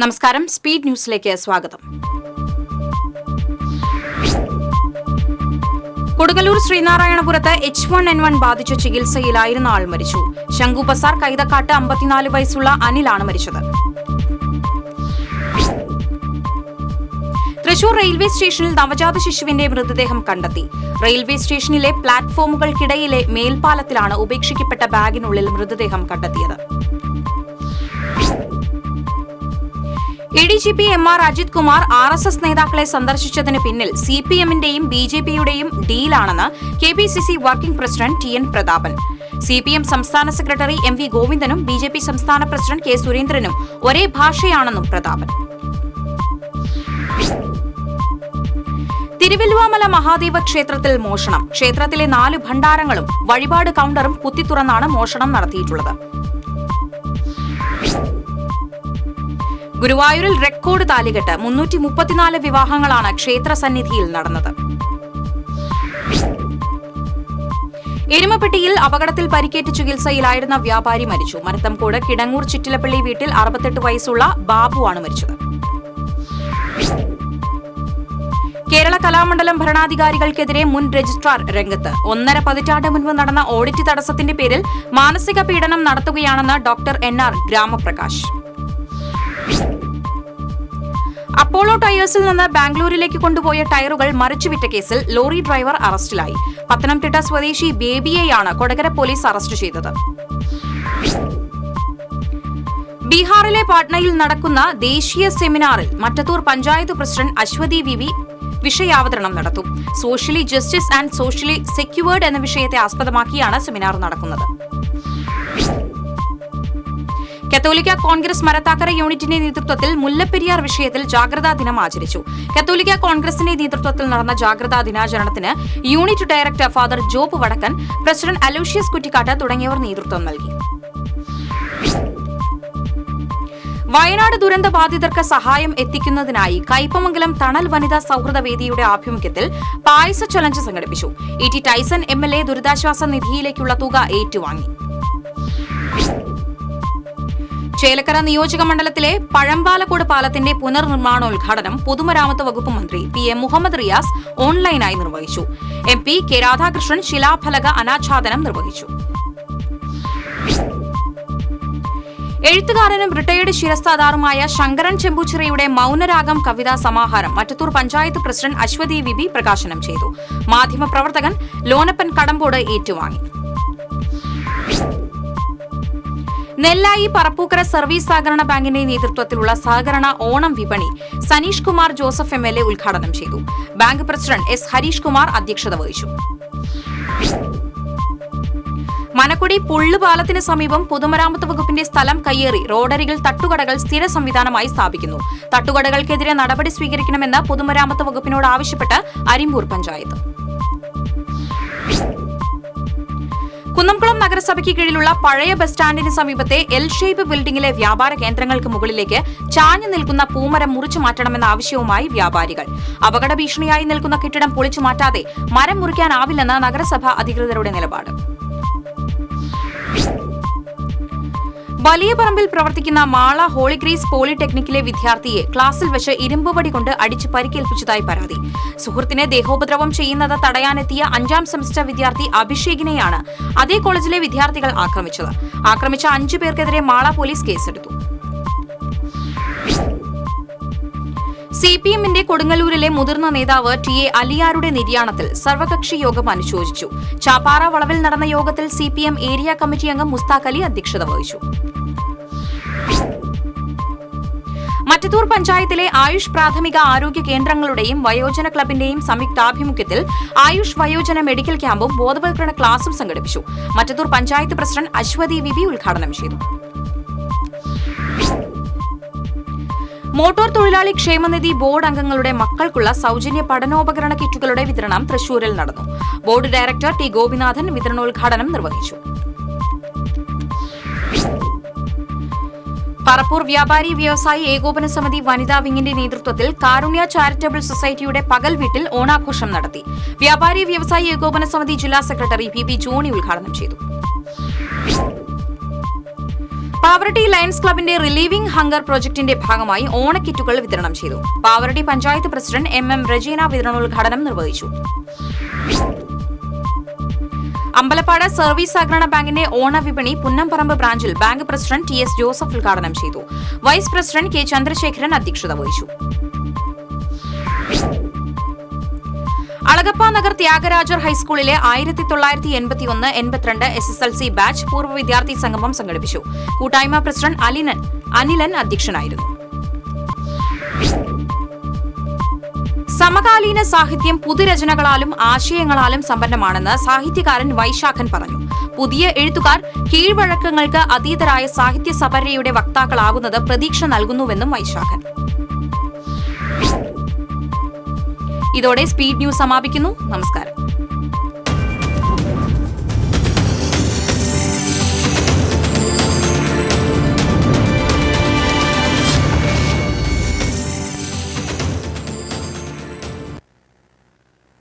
നമസ്കാരം, സ്പീഡ് ന്യൂസിലേക്ക് സ്വാഗതം. കൊടുങ്ങല്ലൂർ ശ്രീനാരായണപുരത്ത് H1N1 ബാധിച്ച ചികിത്സയിലായിരുന്ന ആൾ മരിച്ചു. ശംഖുബസാർ കൈതക്കാട്ട് 54 വയസ്സുള്ള അനിലാണ് മരിച്ചത്. തൃശൂർ റെയിൽവേ സ്റ്റേഷനിൽ നവജാത ശിശുവിന്റെ മൃതദേഹം കണ്ടെത്തി. റെയിൽവേ സ്റ്റേഷനിലെ പ്ലാറ്റ്ഫോമുകൾക്കിടയിലെ മേൽപ്പാലത്തിലാണ് ഉപേക്ഷിക്കപ്പെട്ട ബാഗിനുള്ളിൽ മൃതദേഹം കണ്ടെത്തിയത്. ADGP MR Ajith Kumar RSS നേതാക്കളെ സന്ദർശിച്ചതിന് പിന്നിൽ CPM-ന്റെയും BJP-യുടെയും ഡീലാണെന്ന് KPCC working president TN Prathapan. CPM സംസ്ഥാന സെക്രട്ടറി MV ഗോവിന്ദനും BJP സംസ്ഥാന പ്രസിഡന്റ് K സുരേന്ദ്രനും ഒരേ ഭാഷയാണെന്നും പ്രതാപൻ. തിരുവല്ലുവാമല മഹാദേവ ക്ഷേത്രത്തിൽ മോഷണം. ക്ഷേത്രത്തിലെ 4 ഭണ്ഡാരങ്ങളും വഴിപാട് കൌണ്ടറും കുത്തിത്തുറന്നാണ് മോഷണം നടത്തിയിട്ടുള്ളത്. ഗുരുവായൂരിൽ റെക്കോർഡ് താലികെട്ട് 334 വിവാഹങ്ങളാണ് ക്ഷേത്ര സന്നിധിയിൽ നടന്നത്. എരുമപ്പെട്ടിയിൽ അപകടത്തിൽ പരിക്കേറ്റ് ചികിത്സയിലായിരുന്ന വ്യാപാരി മരിച്ചു. മരത്തംകോട് കിടങ്ങൂർ ചിറ്റിലപ്പള്ളി വീട്ടിൽ 68 വയസ്സുള്ള ബാബുവാണ് മരിച്ചത്. കേരള കലാമണ്ഡലം ഭരണാധികാരികൾക്കെതിരെ മുൻ രജിസ്ട്രാർ രംഗത്ത്. 1.5 പതിറ്റാണ്ട് മുൻപ് നടന്ന ഓഡിറ്റ് തടസ്സത്തിന്റെ പേരിൽ മാനസിക പീഡനം നടത്തുകയാണെന്ന് ഡോക്ടർ NR ഗ്രാമപ്രകാശ്. അപ്പോളോ ടയേഴ്സിൽ നിന്ന് ബാംഗ്ലൂരിലേക്ക് കൊണ്ടുപോയ ടയറുകൾ മറിച്ചുവിറ്റ കേസിൽ ലോറി ഡ്രൈവർ അറസ്റ്റിലായി. പത്തനംതിട്ട സ്വദേശി ബേബിയെയാണ് കൊടകര പോലീസ് അറസ്റ്റ് ചെയ്തത്. ബീഹാറിലെ പാട്നയിൽ നടക്കുന്ന ദേശീയ സെമിനാറിൽ മറ്റത്തൂർ പഞ്ചായത്ത് പ്രസിഡന്റ് അശ്വതി വിവി വിഷയാവതരണം നടത്തും. Socially justice and socially secured എന്ന വിഷയത്തെ ആസ്പദമാക്കിയാണ് സെമിനാർ നടക്കുന്നത്. കത്തോലിക്ക കോൺഗ്രസ് മരത്താക്കര യൂണിറ്റിന്റെ നേതൃത്വത്തിൽ മുല്ലപ്പെരിയാർ വിഷയത്തിൽ ജാഗ്രതാ ദിനം ആചരിച്ചു. കത്തോലിക്ക കോൺഗ്രസിന്റെ നേതൃത്വത്തിൽ നടന്ന ജാഗ്രതാ ദിനാചരണത്തിന് യൂണിറ്റ് ഡയറക്ടർ ഫാദർ ജോബ് വടക്കൻ, പ്രസിഡന്റ് അലോഷ്യസ് കുറ്റിക്കാട്ട് തുടങ്ങിയവർ നേതൃത്വം നൽകി. വയനാട് ദുരന്ത ബാധിതർക്ക് സഹായം എത്തിക്കുന്നതിനായി കയ്പമംഗലം തണൽ വനിതാ സൌഹൃദ വേദിയുടെ ആഭിമുഖ്യത്തിൽ പായസ ചലഞ്ച് സംഘടിപ്പിച്ചു. ET ടൈസൺ MLA ദുരിതാശ്വാസ നിധിയിലേക്കുള്ള തുക ഏറ്റുവാങ്ങി. ചേലക്കര നിയോജക മണ്ഡലത്തിലെ പഴമ്പാലക്കോട് പാലത്തിന്റെ പുനർനിർമ്മാണോദ്ഘാടനം പൊതുമരാമത്ത് വകുപ്പ് മന്ത്രി PM മുഹമ്മദ് റിയാസ് ഓൺലൈനായി നിർവഹിച്ചു. MP K രാധാകൃഷ്ണൻ ശിലാഫലക അനാച്ഛാദനം നിർവഹിച്ചു. എഴുത്തുകാരനും റിട്ടയേർഡ് ശിരസ്താദാറുമായ ശങ്കരൻ ചെമ്പൂച്ചിറയുടെ മൗനരാഗം കവിതാ സമാഹാരം മറ്റത്തൂർ പഞ്ചായത്ത് പ്രസിഡന്റ് അശ്വതി വിബി പ്രകാശനം ചെയ്തു. മാധ്യമപ്രവർത്തകൻ ലോനപ്പൻ കടമ്പോട് ഏറ്റുവാങ്ങി. നെല്ലായി പറപ്പൂക്കര സർവീസ് സഹകരണ ബാങ്കിന്റെ നേതൃത്വത്തിലുള്ള സഹകരണ ഓണം വിപണി സനീഷ് കുമാർ ജോസഫ് MLA ഉദ്ഘാടനം ചെയ്തു. Bank president S Harish Kumar അധ്യക്ഷത വഹിച്ചു. മനക്കുടി പുള്ളുപാലത്തിന് സമീപം പൊതുമരാമത്ത് വകുപ്പിന്റെ സ്ഥലം കയ്യേറി റോഡരികിൽ തട്ടുകടകൾ സ്ഥിര സംവിധാനമായി സ്ഥാപിക്കുന്നു. തട്ടുകടകൾക്കെതിരെ നടപടി സ്വീകരിക്കണമെന്ന് പൊതുമരാമത്ത് വകുപ്പിനോട് ആവശ്യപ്പെട്ട് അരിമ്പൂർ പഞ്ചായത്ത്. കുന്നംകുളം നഗരസഭയ്ക്ക് കീഴിലുള്ള പഴയ ബസ് സ്റ്റാൻഡിന് സമീപത്തെ L ഷേപ്പ് ബിൽഡിംഗിലെ വ്യാപാര കേന്ദ്രങ്ങൾക്ക് മുകളിലേക്ക് ചാഞ്ഞു നിൽക്കുന്ന പൂമരം മുറിച്ചു മാറ്റണമെന്ന ആവശ്യവുമായി വ്യാപാരികൾ. അപകട ഭീഷണിയായി നിൽക്കുന്ന കെട്ടിടം പൊളിച്ചു മാറ്റാതെ മരം മുറിക്കാനാവില്ലെന്ന് നഗരസഭ അധികൃതരുടെ നിലപാട്. വലിയ പറമ്പിൽ പ്രവർത്തിക്കുന്ന മാള ഹോളിഗ്രേസ് പോളിടെക്നിക്കിലെ വിദ്യാർത്ഥിയെ ക്ലാസ്സിൽ വെച്ച് ഇരുമ്പുവടി കൊണ്ട് അടിച്ച് പരിക്കേൽപ്പിച്ചതായി പരാതി. സുഹൃത്തിനെ ദേഹോപദ്രവം ചെയ്യുന്നത് തടയാനെത്തിയ 5ാം സെമസ്റ്റർ വിദ്യാർത്ഥി അഭിഷേകിനെയാണ് അതേ കോളേജിലെ വിദ്യാർത്ഥികൾ ആക്രമിച്ചത്. ആക്രമിച്ച 5 പേർക്കെതിരെ മാള പോലീസ് കേസെടുത്തു. CPM-ന്റെ കൊടുങ്ങല്ലൂരിലെ മുതിർന്ന നേതാവ് TA അലിയാരുടെ നിര്യാണത്തിൽ സർവകക്ഷി യോഗം അനുശോചിച്ചു. ചാപ്പാറ വളവിൽ നടന്ന യോഗത്തിൽ CPM ഏരിയ കമ്മിറ്റി അംഗം മുസ്താഖ് അലി അധ്യക്ഷത വഹിച്ചു. മറ്റത്തൂർ പഞ്ചായത്തിലെ ആയുഷ് പ്രാഥമിക ആരോഗ്യ കേന്ദ്രങ്ങളുടെയും വയോജന ക്ലബിന്റെയും സംയുക്താഭിമുഖ്യത്തിൽ ആയുഷ് വയോജന മെഡിക്കൽ ക്യാമ്പും ബോധവൽക്കരണ ക്ലാസും സംഘടിപ്പിച്ചു. മറ്റത്തൂർ പഞ്ചായത്ത് പ്രസിഡന്റ് അശ്വതി വിവി ഉദ്ഘാടനം ചെയ്തു. മോട്ടോർ തൊഴിലാളി ക്ഷേമനിധി ബോർഡ് അംഗങ്ങളുടെ മക്കൾക്കുള്ള സൌജന്യ പഠനോപകരണ കിറ്റുകളുടെ വിതരണം തൃശൂരിൽ നടന്നു. ബോർഡ് ഡയറക്ടർ T ഗോപിനാഥൻ വിതരണോദ്ഘാടനം നിർവഹിച്ചു. പറപ്പൂർ വ്യാപാരി വ്യവസായി ഏകോപന സമിതി വനിതാ വിങ്ങിന്റെ നേതൃത്വത്തിൽ കാരുണ്യ ചാരിറ്റബിൾ സൊസൈറ്റിയുടെ പകൽ വീട്ടിൽ ഓണാഘോഷം നടത്തി. വ്യാപാരി വ്യവസായി ഏകോപന സമിതി ജില്ലാ സെക്രട്ടറി PP ജോണി ഉദ്ഘാടനം ചെയ്തു. പാവറട്ടി ലയൺസ് ക്ലബിന്റെ റിലീവിംഗ് ഹങ്കർ പ്രോജക്ടിന്റെ ഭാഗമായി ഓണക്കിറ്റുകൾ വിതരണം ചെയ്തു. പാവറട്ടി പഞ്ചായത്ത് പ്രസിഡന്റ് എം റജീന വിതരണോദ്ഘാടനം നിർവഹിച്ചു. അമ്പലപ്പാട് സർവീസ് സഹകരണ ബാങ്കിന്റെ ഓണവിപണി പുന്നംപറമ്പ് ബ്രാഞ്ചിൽ bank president T S Joseph ഉദ്ഘാടനം ചെയ്തു. വൈസ് പ്രസിഡന്റ് കെ ചന്ദ്രശേഖരൻ അധ്യക്ഷത വഹിച്ചു. അളഗപ്പ നഗർ ത്യാഗരാജർ ഹൈസ്കൂളിലെ 1981-82 SSLC ബാച്ച് പൂർവ്വ വിദ്യാർത്ഥി സംഗമം സംഘടിപ്പിച്ചു. കൂട്ടായ്മ പ്രസിഡന്റ് അനിലൻ അധ്യക്ഷനായിരുന്നു. സമകാലീന സാഹിത്യം പുതുരചനകളാലും ആശയങ്ങളാലും സമ്പന്നമാണെന്ന് സാഹിത്യകാരൻ വൈശാഖൻ പറഞ്ഞു. പുതിയ എഴുത്തുകാർ കീഴ്വഴക്കങ്ങൾക്ക് അതീതരായ സാഹിത്യ സപര്യയുടെ വക്താക്കളാകുന്നത് പ്രതീക്ഷ നൽകുന്നുവെന്നും വൈശാഖൻ. ഇതോടെ സ്പീഡ് ന്യൂസ് സമാപിക്കുന്നു. നമസ്കാരം.